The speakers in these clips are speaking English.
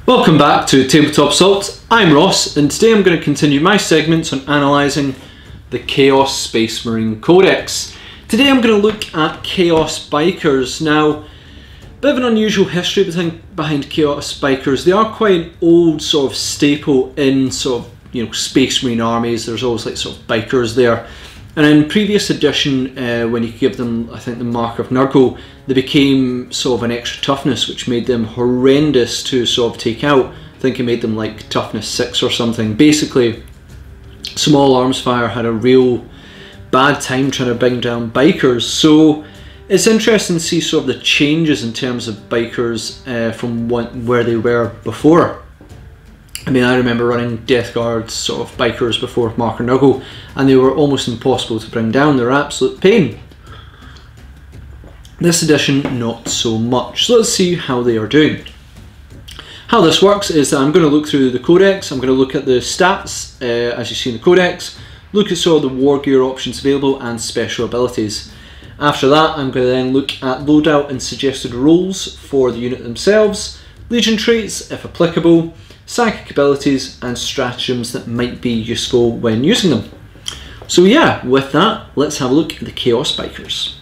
Welcome back to Tabletop Assault. I'm Ross, and today I'm going to continue my segments on analysing the Chaos Space Marine Codex. Today I'm going to look at Chaos Bikers. Now, a bit of an unusual history behind Chaos Bikers. They are quite an old sort of staple in Space Marine armies. There's always like sort of bikers there. And in previous edition, when you could give them, I think, the Mark of Nurgle, they became sort of an extra toughness, which made them horrendous to sort of take out. I think it made them like toughness 6 or something. Basically, small arms fire had a real bad time trying to bring down bikers. So it's interesting to see sort of the changes in terms of bikers from where they were before. I mean, I remember running Death Guard sort of bikers before Mark of Nurgle, and they were almost impossible to bring down. They're absolute pain. This edition, not so much. So let's see how they are doing. How this works is that I'm going to look through the codex. I'm going to look at the stats, as you see in the codex, look at sort of the war gear options available and special abilities. After that, I'm going to then look at loadout and suggested roles for the unit themselves, legion traits if applicable, psychic abilities and stratagems that might be useful when using them. So yeah, with that, let's have a look at the Chaos Bikers.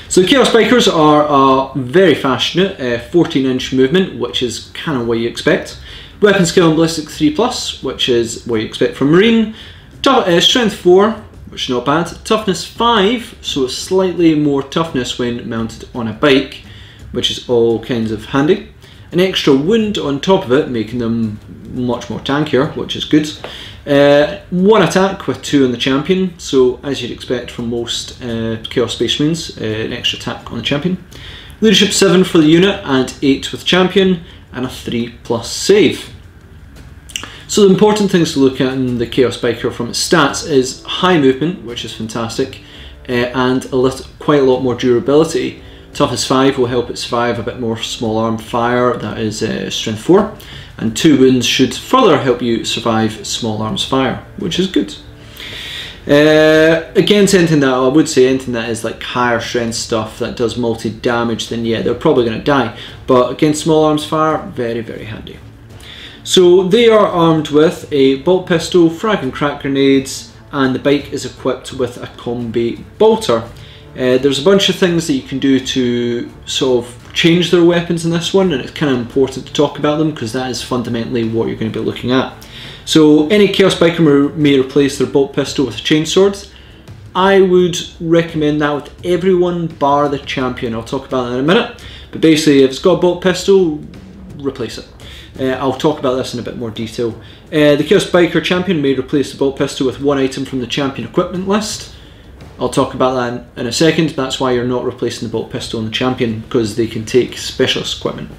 So the Chaos Bikers are a very fast unit, 14-inch movement, which is kind of what you expect. Weapon skill and ballistic 3+, which is what you expect from Marine. Strength 4, which is not bad. Toughness 5, so slightly more toughness when mounted on a bike, which is all kinds of handy. An extra wound on top of it, making them much more tankier, which is good. 1 attack with 2 on the champion, so as you'd expect from most Chaos Space Marines, an extra attack on the champion. Leadership 7 for the unit and 8 with champion, and a 3+ save. So the important things to look at in the Chaos Biker from its stats is high movement, which is fantastic, and quite a lot more durability. Toughness 5 will help it survive a bit more small arm fire, that is strength 4, and 2 wounds should further help you survive small arms fire, which is good. Against anything that, I would say anything that is like higher strength stuff that does multi damage, then yeah, they're probably going to die, but against small arms fire, very, very handy. So they are armed with a bolt pistol, frag and crack grenades, and the bike is equipped with a combi bolter. There's a bunch of things that you can do to sort of change their weapons in this one, and it's kind of important to talk about them because that is fundamentally what you're going to be looking at. So any Chaos Biker may replace their bolt pistol with a chainsword. I would recommend that with everyone bar the champion. I'll talk about that in a minute, but basically if it's got a bolt pistol, replace it. I'll talk about this in a bit more detail. The Chaos Biker champion may replace the bolt pistol with 1 item from the champion equipment list. I'll talk about that in a second. That's why you're not replacing the bolt pistol and the champion, because they can take specialist equipment.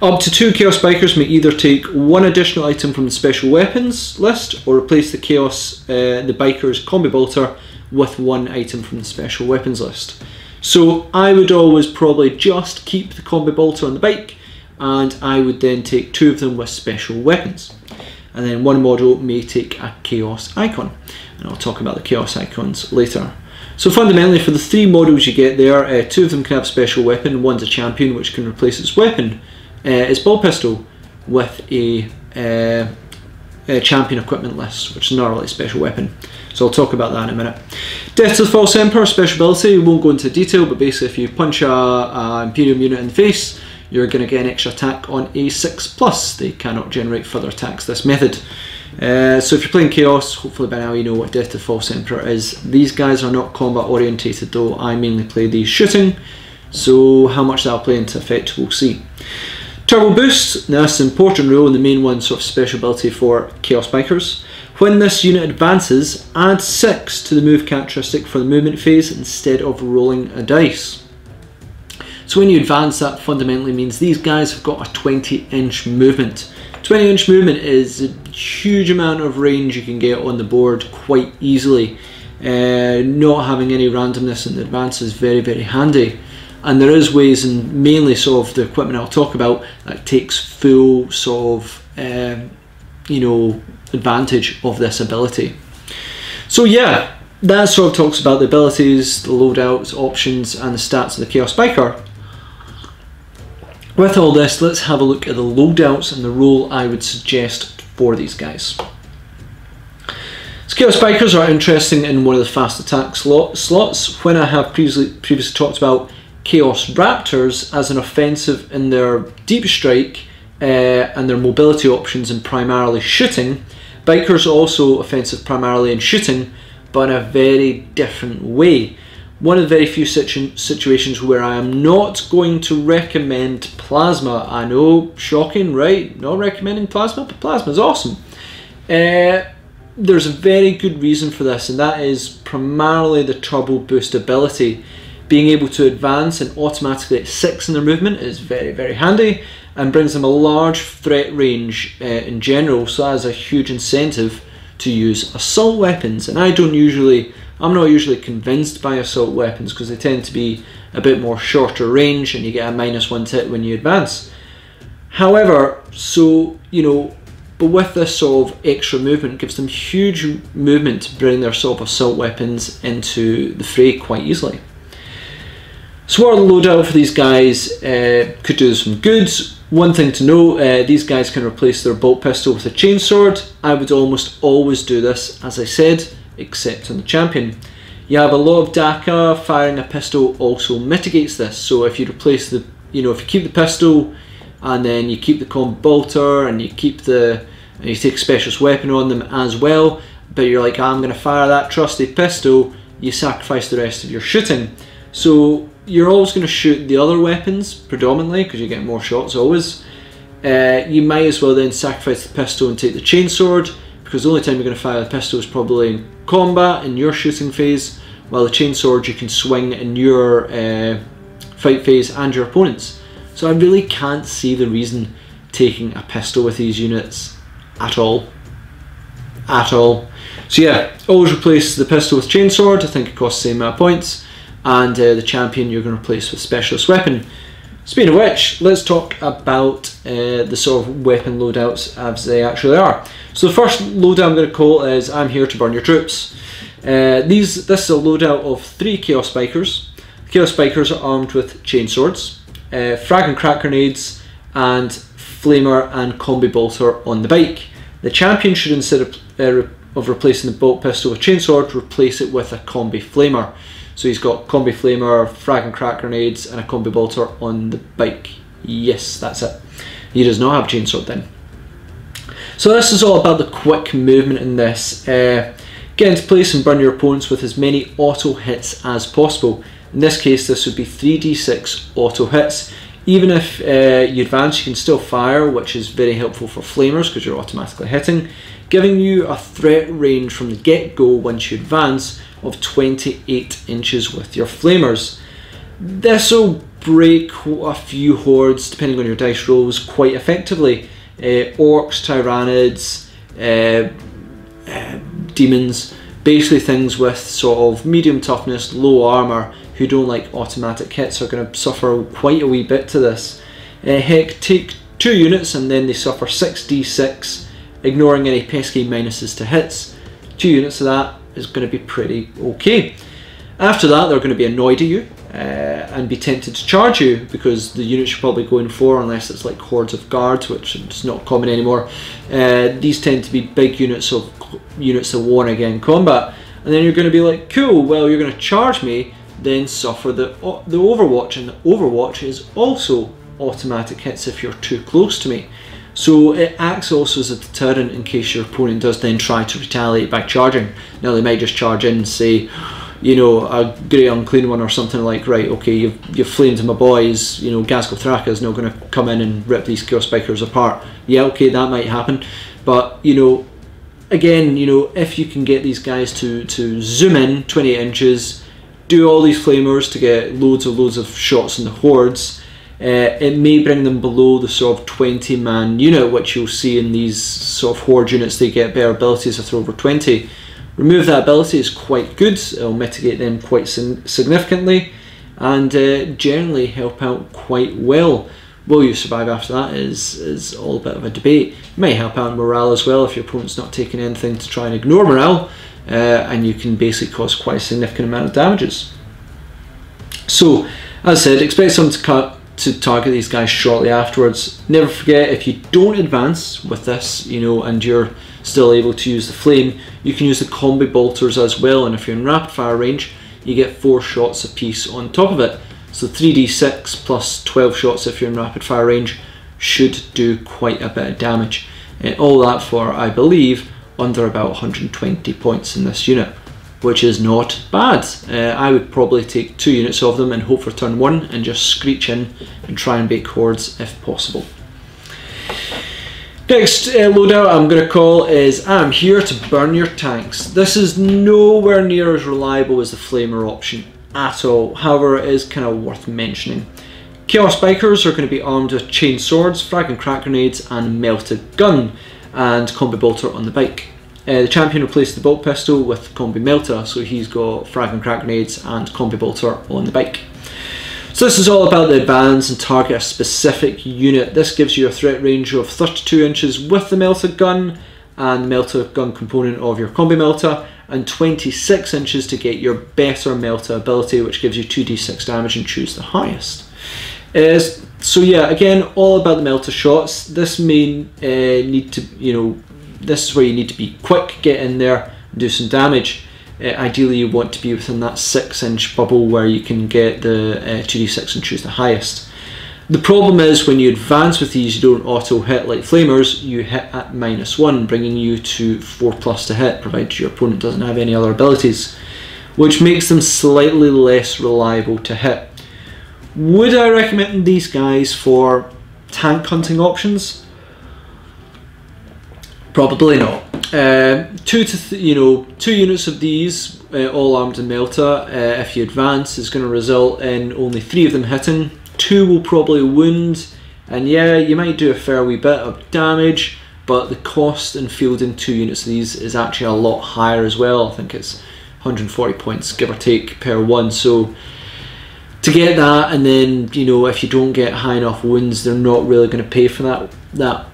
Up to 2 Chaos Bikers may either take 1 additional item from the special weapons list or replace the Biker's combi bolter with 1 item from the special weapons list. So I would always probably just keep the combi bolter on the bike, and I would then take 2 of them with special weapons. And then 1 model may take a Chaos Icon. And I'll talk about the Chaos Icons later. So fundamentally, for the 3 models you get there, 2 of them can have special weapon. One's a champion, which can replace its weapon, its bolt pistol, with a champion equipment list, which is not really a special weapon. So I'll talk about that in a minute. Death to the False Emperor, special ability. We won't go into detail, but basically if you punch a Imperium unit in the face, you're going to get an extra attack on a 6+. They cannot generate further attacks this method. So if you're playing Chaos, hopefully by now you know what Death to the False Emperor is. These guys are not combat orientated though. I mainly play these shooting, so how much that'll play into effect we'll see. Turbo Boost, now that's an important rule and the main one, sort of special ability for Chaos Bikers. When this unit advances, add 6 to the move characteristic for the movement phase instead of rolling a dice. So when you advance, that fundamentally means these guys have got a 20-inch movement. 20-inch movement is a huge amount of range you can get on the board quite easily. Not having any randomness in the advance is very, very handy. And there is ways, and mainly sort of the equipment I'll talk about, that takes full sort of, advantage of this ability. So yeah, that sort of talks about the abilities, the loadouts, options, and the stats of the Chaos Biker. with all this, let's have a look at the loadouts and the role I would suggest for these guys. So Chaos Bikers are interesting in one of the fast attack slots. When I have previously talked about Chaos Raptors as an offensive in their deep strike and their mobility options and primarily shooting, Bikers are also offensive primarily in shooting, but in a very different way. One of the very few situations where I am not going to recommend Plasma. I know, shocking, right? Not recommending Plasma, but Plasma is awesome. There's a very good reason for this, and that is primarily the turbo boost ability. Being able to advance and automatically at 6 in their movement is very, very handy and brings them a large threat range in general, so that is a huge incentive to use assault weapons. And I'm not usually convinced by assault weapons because they tend to be a bit more shorter range and you get a -1 hit when you advance. However, but with this sort of extra movement, it gives them huge movement to bring their sort of assault weapons into the fray quite easily. So what are the loadout for these guys? Could do some good. One thing to know, these guys can replace their bolt pistol with a chainsword. I would almost always do this, as I said, except on the champion. You have a lot of DACA, firing a pistol also mitigates this. So if you replace the, if you keep the pistol and then you keep the combat bolter and you keep and you take a specialist weapon on them as well, but you're like, I'm going to fire that trusty pistol, you sacrifice the rest of your shooting. So you're always going to shoot the other weapons predominantly because you get more shots always. You might as well then sacrifice the pistol and take the chainsword, because the only time you're going to fire the pistol is probably in combat in your shooting phase, while the chainsword you can swing in your fight phase and your opponent's. So I really can't see the reason taking a pistol with these units at all. So yeah, always replace the pistol with chainsword. I think it costs the same amount of points. And the champion you're going to replace with specialist weapon. Speaking of which, let's talk about the sort of weapon loadouts as they actually are. So the first loadout I'm going to call is I'm here to burn your troops. This is a loadout of 3 Chaos Bikers. The Chaos Bikers are armed with chainswords, frag and crack grenades, and flamer and combi bolter on the bike. The champion should, instead of replacing the bolt pistol with chainsword, replace it with a combi flamer. So he's got combi flamer, frag and crack grenades, and a combi bolter on the bike. Yes, that's it. He does not have a chainsword then. So this is all about the quick movement in this. Get into place and burn your opponents with as many auto hits as possible. In this case, this would be 3d6 auto hits. Even if you advance, you can still fire, which is very helpful for flamers because you're automatically hitting, giving you a threat range from the get-go once you advance of 28 inches with your flamers. This will break a few hordes, depending on your dice rolls, quite effectively. Orcs, tyrannids, demons, basically things with sort of medium toughness, low armour, who don't like automatic hits are going to suffer quite a wee bit to this. Heck, take 2 units and then they suffer 6d6, ignoring any pesky minuses to hits. 2 units of that is going to be pretty okay. After that, they're going to be annoyed at you and be tempted to charge you, because the units you're probably going for, unless it's like hordes of guards, which is not common anymore, these tend to be big units that won again combat. And then you're going to be like, cool, well, you're going to charge me, then suffer the overwatch, and the overwatch is also automatic hits if you're too close to me. So it acts also as a deterrent in case your opponent does then try to retaliate by charging. Now they might just charge in and say, a grey unclean one or something like, right, okay, you've flamed my boys, Gaskell Thraka is not going to come in and rip these Chaos Bikers apart. Yeah, okay, that might happen, but again, if you can get these guys to zoom in 28 inches, do all these flamers to get loads of shots in the hordes, it may bring them below the sort of 20-man unit, which you'll see in these sort of horde units. They get better abilities if they're over 20. Remove that ability is quite good. It'll mitigate them quite significantly and generally help out quite well. Will you survive after that is all a bit of a debate. It may help out in morale as well if your opponent's not taking anything to try and ignore morale, and you can basically cause quite a significant amount of damages. So, as I said, expect some to to target these guys shortly afterwards. Never forget, if you don't advance with this, you know, and you're still able to use the flame, you can use the combi bolters as well, and if you're in rapid fire range, you get 4 shots apiece on top of it. So 3d6 plus 12 shots if you're in rapid fire range should do quite a bit of damage. All that for, I believe, under about 120 points in this unit, which is not bad. I would probably take 2 units of them and hope for turn 1 and just screech in and try and bake hordes if possible. Next loadout I'm going to call is I'm here to burn your tanks. This is nowhere near as reliable as the flamer option at all, however it is kind of worth mentioning. Chaos Bikers are going to be armed with chain swords, frag and crack grenades and Melta gun and combi bolter on the bike. The champion replaced the bolt pistol with combi Melta, so he's got frag and crack grenades and combi bolter on the bike. So this is all about the advance and target a specific unit. This gives you a threat range of 32 inches with the Melta gun and Melta gun component of your combi Melta, and 26 inches to get your better Melta ability, which gives you 2d6 damage and choose the highest. So yeah, again, all about the Melta shots. This may need to, you know, this is where you need to be quick, get in there and do some damage. Ideally you want to be within that 6-inch bubble where you can get the 2d6 and choose the highest. The problem is when you advance with these, you don't auto hit like flamers, you hit at -1, bringing you to 4+ to hit, provided your opponent doesn't have any other abilities, which makes them slightly less reliable to hit. Would I recommend these guys for tank hunting options? Probably not. 2 units of these, all armed in Melta, if you advance, is going to result in only 3 of them hitting. 2 will probably wound, and yeah, you might do a fair wee bit of damage, but the cost in fielding 2 units of these is actually a lot higher as well. I think it's 140 points, give or take, per one. So to get that, and then, you know, if you don't get high enough wounds, they're not really going to pay for that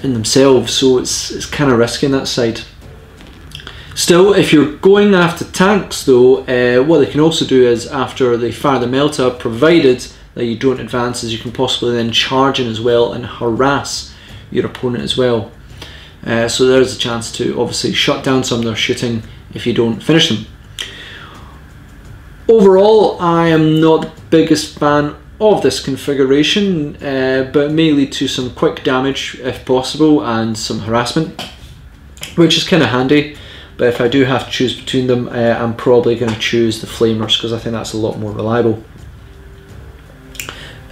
in themselves, so it's kind of risky on that side. Still, if you're going after tanks though, what they can also do is, after they fire the Melta, provided that you don't advance, is you can possibly then charge in as well and harass your opponent as well. So there's a chance to obviously shut down some of their shooting if you don't finish them. Overall, I am not the biggest fan of this configuration, but it may lead to some quick damage if possible and some harassment, which is kind of handy. But if I do have to choose between them, I'm probably going to choose the flamers because I think that's a lot more reliable.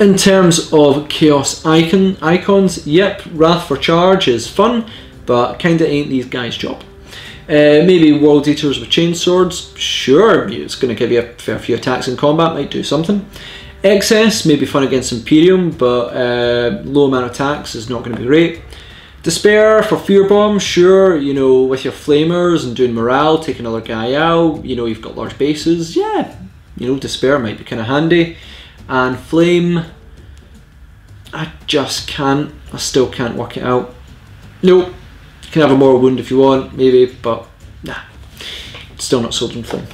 In terms of chaos icons, yep, Wrath for Charge is fun, but kinda ain't these guys' job. Maybe World Eaters with chain swords, sure, it's going to give you a fair few attacks in combat, might do something. Excess may be fun against Imperium, but low amount of attacks is not going to be great. Despair for Fear Bomb, sure, you know, with your flamers and doing morale, take another guy out, you know, you've got large bases, yeah, you know, Despair might be kind of handy. And Flame, I still can't work it out. Nope, you can have a moral wound if you want, maybe, but nah, still not sold on Flame.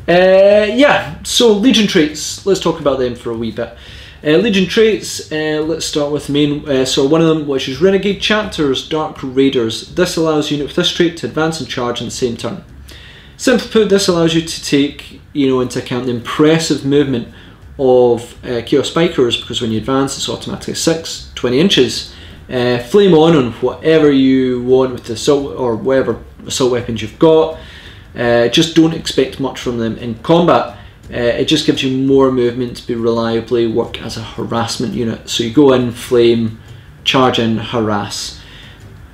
Yeah, so Legion traits, let's talk about them for a wee bit. Legion traits, let's start with main, so one of them, which is Renegade Chapters, Dark Raiders. This allows unit with this trait to advance and charge in the same turn. Simply put, this allows you to take, you know, into account the impressive movement of Chaos Bikers, because when you advance it's automatically 20 inches. Flame on whatever you want with the assault or whatever assault weapons you've got. Just don't expect much from them in combat. It just gives you more movement to be reliably work as a harassment unit. So you go in, flame, charge in, harass.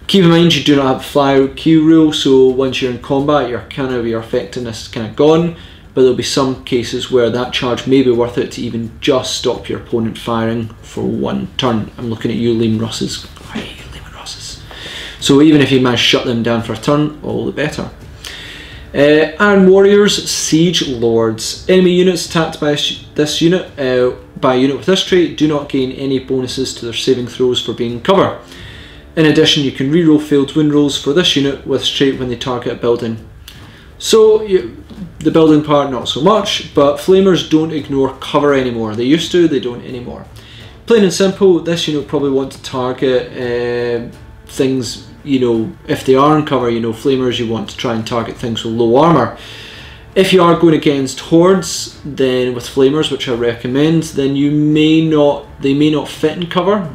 Keep in mind you do not have a fly Q rule, so once you're in combat your effectiveness is kind of gone, but there'll be some cases where that charge may be worth it to even just stop your opponent firing for one turn. I'm looking at you, Lehman Russes. I hate you, Lehman Russes. So even if you manage to shut them down for a turn, all the better. Iron Warriors, Siege Lords. Enemy units attacked by this unit, by a unit with this trait, do not gain any bonuses to their saving throws for being cover. In addition, you can reroll failed wound rolls for this unit with this trait when they target a building. So the building part not so much, but Flamers don't ignore cover anymore. They used to, they don't anymore. Plain and simple, this unit probably want to target things, you know, if they are in cover, you know, flamers, you want to try and target things with low armor. If you are going against hordes, then with flamers, which I recommend, then they may not fit in cover.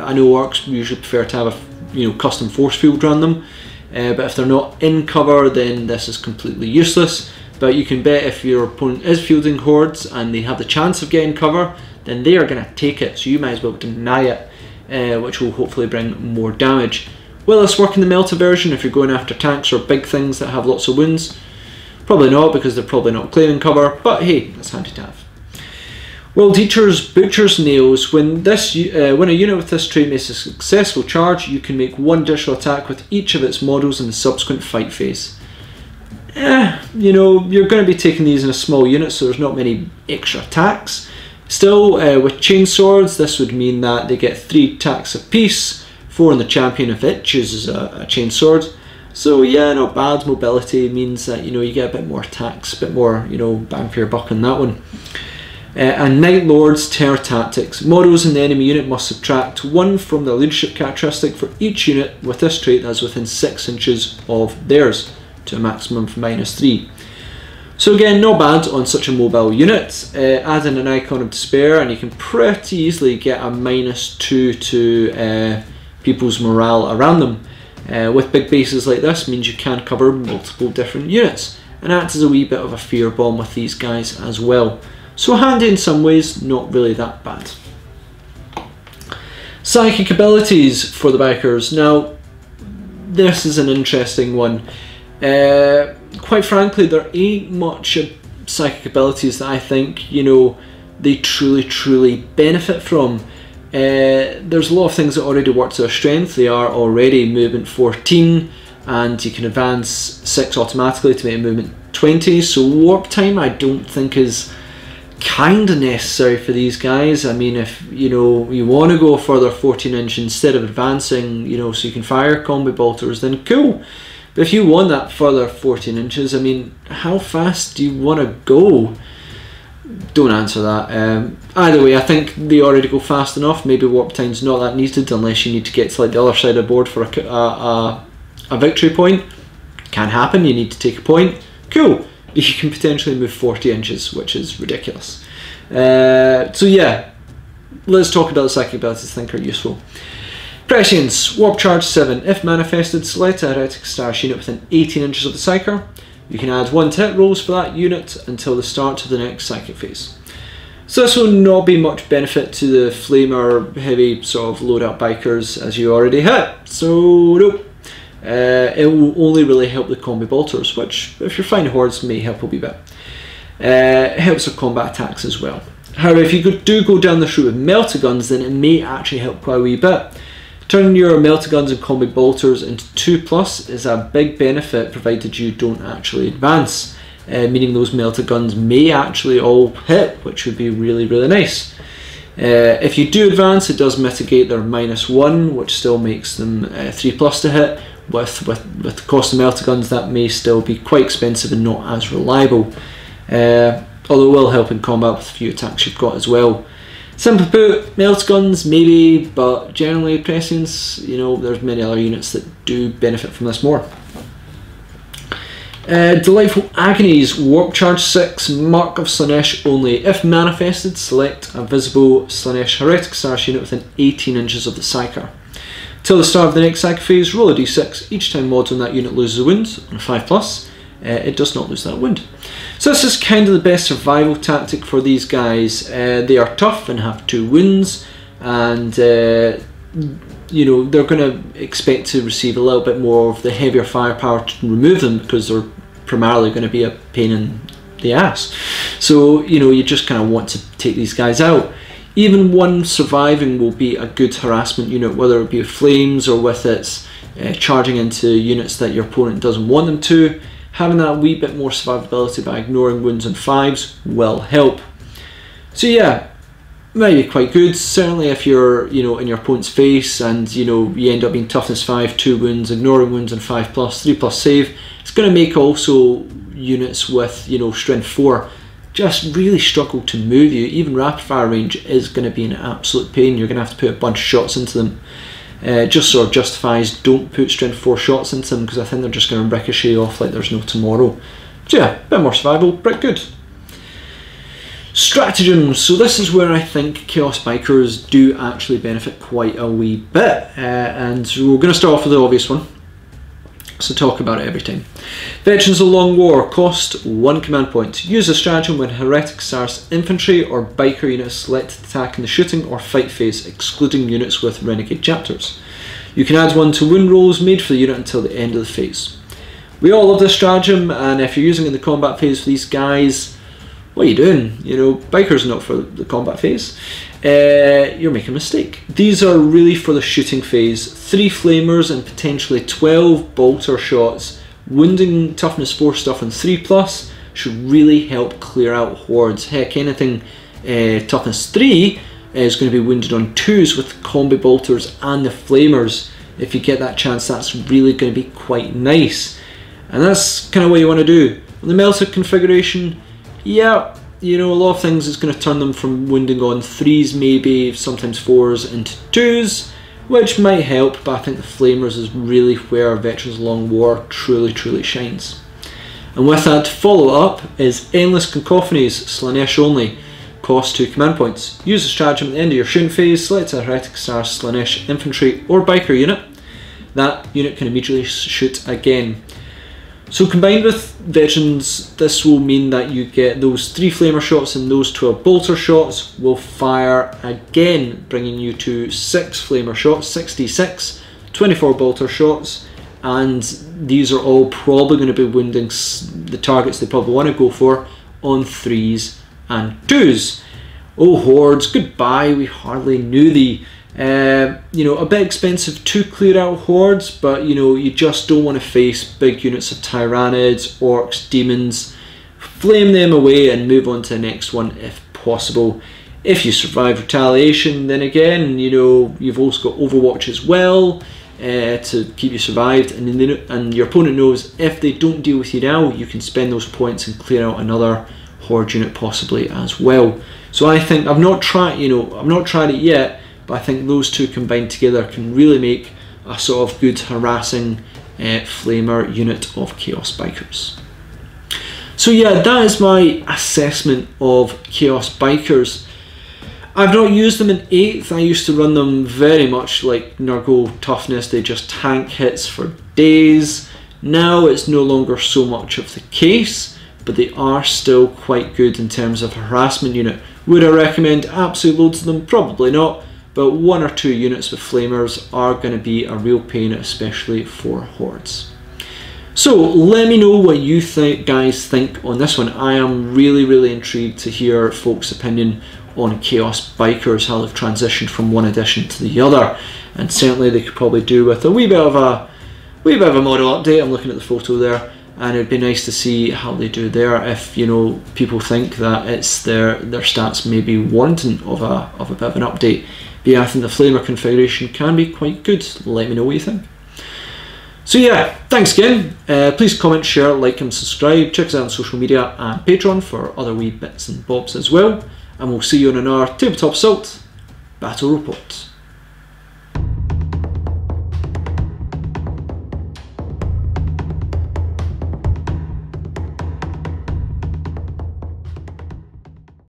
I know orcs usually prefer to have a, you know, custom force field around them, but if they're not in cover, then this is completely useless. But you can bet if your opponent is fielding hordes and they have the chance of getting cover, then they are going to take it, so you might as well deny it, which will hopefully bring more damage. Will this work in the Melta version if you're going after tanks or big things that have lots of wounds? Probably not, because they're probably not claiming cover, but hey, that's handy to have. World Teachers, Butcher's Nails. When a unit with this trait makes a successful charge, you can make one additional attack with each of its models in the subsequent fight phase. You know, you're going to be taking these in a small unit, so there's not many extra attacks. Still, with chainswords, this would mean that they get 3 attacks apiece, 4 on the champion if it chooses a chainsword. So yeah, not bad. Mobility means that, you know, you get a bit more attacks, a bit more, you know, bang for your buck on that one. And Night Lord's Terror Tactics. Models in the enemy unit must subtract 1 from their leadership characteristic for each unit with this trait that is within 6 inches of theirs, to a maximum of -3. So again, not bad on such a mobile unit. Add in an Icon of Despair and you can pretty easily get a -2 to people's morale around them. With big bases like this, means you can cover multiple different units and act as a wee bit of a fear bomb with these guys as well. So handy in some ways, not really that bad. Psychic abilities for the bikers. Now, this is an interesting one. Quite frankly, there ain't much psychic abilities that I think, you know, they truly benefit from. There's a lot of things that already work to their strength. They are already movement 14 and you can advance 6 automatically to make movement 20, so warp time I don't think is kinda necessary for these guys. I mean, if you know you want to go further 14 inch instead of advancing, you know, so you can fire combi bolters, then cool. But if you want that further 14 inches, I mean, how fast do you want to go? Don't answer that. Either way, I think they already go fast enough. Maybe warp time's not that needed unless you need to get to like the other side of the board for a victory point. Can happen, you need to take a point. Cool. You can potentially move 40 inches, which is ridiculous. So yeah, let's talk about the psychic abilities I think are useful. Prescience, Warp Charge 7. If manifested, select a heretic stash unit within 18 inches of the Psyker. You can add 1 to hit rolls for that unit until the start of the next psychic phase. So this will not be much benefit to the flamer heavy sort of loadout bikers as you already hit. So nope. It will only really help the combi bolters, which if you're fighting hordes may help a wee bit. It helps with combat attacks as well. However, if you do go down this route with Melta guns, then it may actually help quite a wee bit. Turning your Melta guns and combi bolters into 2+ is a big benefit provided you don't actually advance, meaning those Melta guns may actually all hit, which would be really nice. If you do advance, it does mitigate their -1, which still makes them 3+ to hit. With the cost of Melta guns, that may still be quite expensive and not as reliable, although it will help in combat with a few attacks you've got as well. Simply put, Melta guns maybe, but generally prescience, you know, there's many other units that do benefit from this more. Delightful Agonies, Warp Charge 6, Mark of Slanesh only. If manifested, select a visible Slanesh heretic stash unit within 18 inches of the Psyker. Till the start of the next psychic phase, roll a d6. Each time mod on that unit loses a wound, on a 5+, it does not lose that wound. So this is kind of the best survival tactic for these guys. They are tough and have 2 wounds, and you know, they're going to expect to receive a little bit more of the heavier firepower to remove them, because they're primarily going to be a pain in the ass. So, you know, you just kind of want to take these guys out. Even one surviving will be a good harassment unit, whether it be with flames or with its charging into units that your opponent doesn't want them to. Having that wee bit more survivability by ignoring wounds and 5s will help. So yeah, might be quite good. Certainly if you're, you know, in your opponent's face and, you know, you end up being toughness 5, 2 wounds, ignoring wounds and 5+, 3+ save, it's going to make also units with, you know, strength 4 just really struggle to move you. Even rapid fire range is going to be an absolute pain. You're going to have to put a bunch of shots into them. Just sort of justifies don't put strength 4 shots into them, because I think they're just going to ricochet off like there's no tomorrow. So yeah, a bit more survival, but good. Stratagems. So this is where I think Chaos Bikers do actually benefit quite a wee bit. And we're going to start off with the obvious one. So talk about it every time. Veterans of the Long War cost 1 command point. Use a stratagem when Heretic Sars infantry or biker units select attack in the shooting or fight phase, excluding units with renegade chapters. You can add 1 to wound rolls made for the unit until the end of the phase. We all love this stratagem, and if you're using it in the combat phase for these guys, what are you doing? You know, bikers are not for the combat phase. You're making a mistake. These are really for the shooting phase. 3 flamers and potentially 12 bolter shots. Wounding toughness 4 stuff and 3+ should really help clear out hordes. Heck, anything toughness 3 is going to be wounded on 2s with the combi bolters and the flamers. If you get that chance, that's really going to be quite nice. And that's kind of what you want to do. On the Melta configuration, yeah, you know, a lot of things is going to turn them from wounding on 3s, maybe sometimes 4s into 2s, which might help, but I think the flamers is really where Veterans of Long War truly shines. And with that, to follow up is Endless Cacophonies, Slanesh only, cost 2 command points. Use a stratagem at the end of your shooting phase, select a Heretic Star Slanesh infantry or biker unit. That unit can immediately shoot again. So combined with Veterans, this will mean that you get those 3 flamer shots and those 12 bolter shots will fire again, bringing you to 6 flamer shots, 66, 24 bolter shots, and these are all probably going to be wounding the targets they probably want to go for on 3s and 2s. Oh hordes, goodbye, we hardly knew thee. You know, a bit expensive to clear out hordes, but you know, you just don't want to face big units of Tyrannids, Orcs, Demons. Flame them away and move on to the next one if possible. If you survive retaliation, then again, you know, you've also got Overwatch as well to keep you survived, and your opponent knows if they don't deal with you now, you can spend those points and clear out another horde unit possibly as well. So I think I've not tried it yet, but I think those two combined together can really make a sort of good harassing flamer unit of Chaos Bikers. So yeah, that is my assessment of Chaos Bikers. I've not used them in 8th. I used to run them very much like Nurgle Toughness. They just tank hits for days. Now it's no longer so much of the case, but they are still quite good in terms of harassment unit. Would I recommend absolute loads of them? Probably not. But 1 or 2 units with flamers are going to be a real pain, especially for hordes. So let me know what you guys think on this one. I am really intrigued to hear folks' opinion on Chaos Bikers, how they've transitioned from one edition to the other, and certainly they could probably do with a wee bit of a model update. I'm looking at the photo there, and it'd be nice to see how they do there. If you know, people think that it's their stats maybe warranting of a bit of an update. But yeah, I think the flamer configuration can be quite good. Let me know what you think. So yeah, thanks again. Please comment, share, like and subscribe. Check us out on social media and Patreon for other wee bits and bobs as well. And we'll see you on another Tabletop Assault Battle Report.